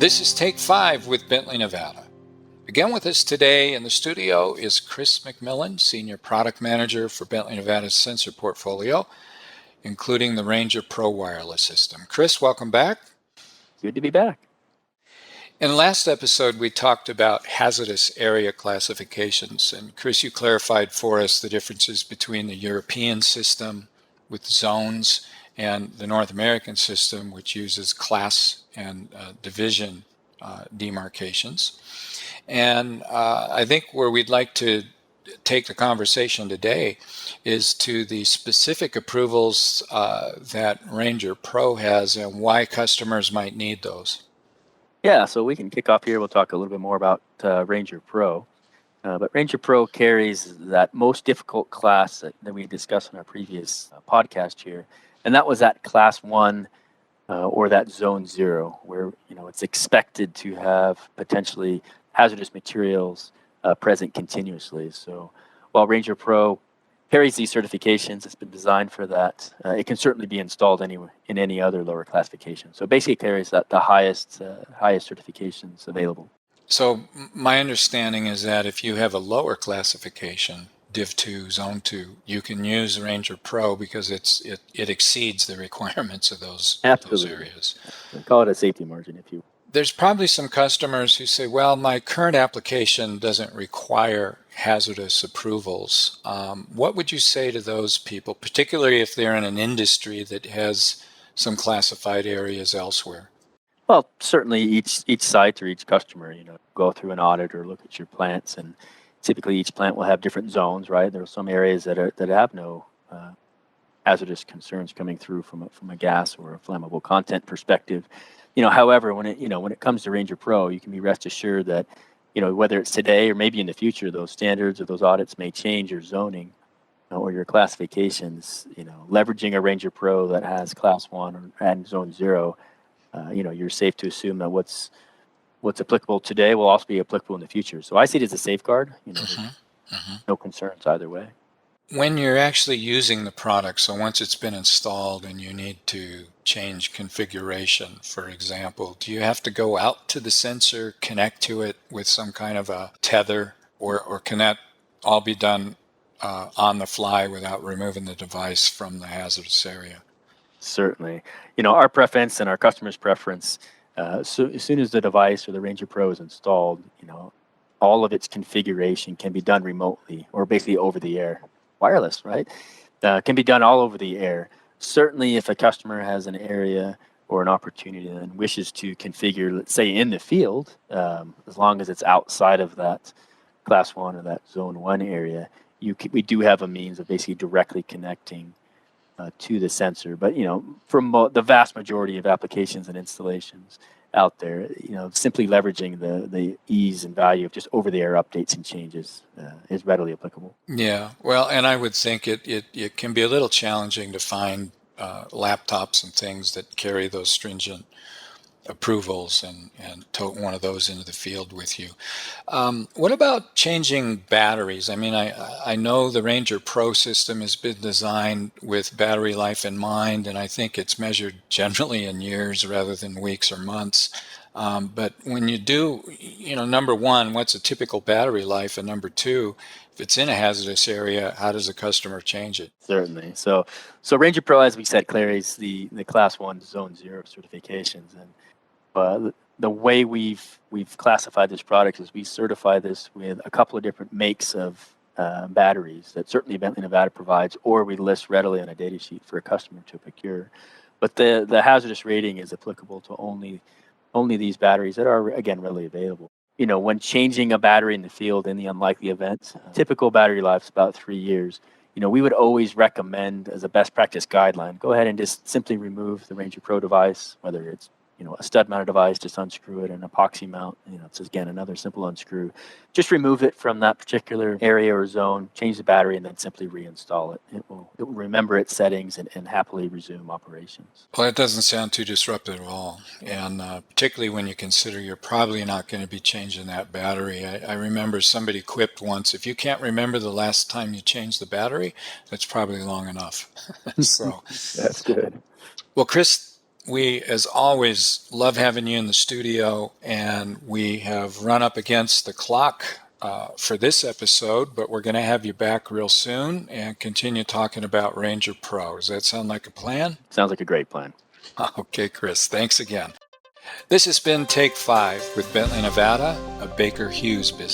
This is Take 5 with Bentley, Nevada. Again with us today in the studio is Chris McMillan, Senior Product Manager for Bentley, Nevada's sensor portfolio, including the Ranger Pro wireless system. Chris, welcome back. Good to be back. In the last episode, we talked about hazardous area classifications, and Chris, you clarified for us the differences between the European system with zones and the North American system, which uses class and division demarcations. And I think where we'd like to take the conversation today is to the specific approvals that Ranger Pro has and why customers might need those. Yeah, so we can kick off here. We'll talk a little bit more about Ranger Pro. But Ranger Pro carries that most difficult class that we discussed in our previous podcast here. And that was that class 1 or that zone 0, where it's expected to have potentially hazardous materials present continuously. So while Ranger Pro carries these certifications, it's been designed for that. It can certainly be installed anywhere in any other lower classification. So basically, it carries the highest certifications available. So my understanding is that if you have a lower classification, Div 2, Zone 2, you can use Ranger Pro because it exceeds the requirements of those areas. We call it a safety margin, if you will. There's probably some customers who say, well, my current application doesn't require hazardous approvals. What would you say to those people, particularly if they're in an industry that has some classified areas elsewhere? Well, certainly each site or each customer, go through an audit or look at your plants, and typically each plant will have different zones, right? There are some areas that have no hazardous concerns coming through from a gas or a flammable content perspective. However, when it comes to Ranger Pro, you can be rest assured that, whether it's today or maybe in the future, those standards or those audits may change your zoning or your classifications. Leveraging a Ranger Pro that has class 1 and zone 0, you're safe to assume that what's applicable today will also be applicable in the future. So I see it as a safeguard. No concerns either way. When you're actually using the product, so once it's been installed and you need to change configuration, for example, do you have to go out to the sensor, connect to it with some kind of a tether, or can that all be done on the fly without removing the device from the hazardous area? Certainly. Our preference and our customer's preference, so as soon as the device or the Ranger Pro is installed, all of its configuration can be done remotely or basically over the air. Wireless, right? Can be done all over the air. Certainly, if a customer has an area or an opportunity and wishes to configure, let's say in the field, as long as it's outside of that class 1 or that zone 1 area, we do have a means of basically directly connecting to the sensor. But for the vast majority of applications and installations out there, simply leveraging the ease and value of just over-the-air updates and changes is readily applicable. Yeah, well, and I would think it can be a little challenging to find laptops and things that carry those stringent approvals and tote one of those into the field with you. What about changing batteries? I mean, I know the Ranger Pro system has been designed with battery life in mind, and I think it's measured generally in years rather than weeks or months. But when you do, number one, what's a typical battery life? And number two, if it's in a hazardous area, how does the customer change it? Certainly. So Ranger Pro, as we said, carries the class 1 zone 0 certifications, and the way we've classified this product is we certify this with a couple of different makes of batteries that certainly Bentley Nevada provides, or we list readily on a data sheet for a customer to procure. But the hazardous rating is applicable to only these batteries that are, again, readily available. When changing a battery in the field in the unlikely event, typical battery life is about 3 years. We would always recommend, as a best practice guideline, go ahead and just simply remove the Ranger Pro device, whether it's a stud mounted device, just unscrew it, an epoxy mount, it's again another simple unscrew. Just remove it from that particular area or zone, change the battery, and then simply reinstall it. It will remember its settings and happily resume operations. Well, that doesn't sound too disruptive at all, and particularly when you consider you're probably not going to be changing that battery. I remember somebody quipped once, if you can't remember the last time you changed the battery, that's probably long enough. So that's good. Well, Chris, we, as always, love having you in the studio, and we have run up against the clock for this episode, but we're going to have you back real soon and continue talking about Ranger Pro. Does that sound like a plan? Sounds like a great plan. Okay, Chris, thanks again. This has been Take 5 with Bentley, Nevada, a Baker Hughes business.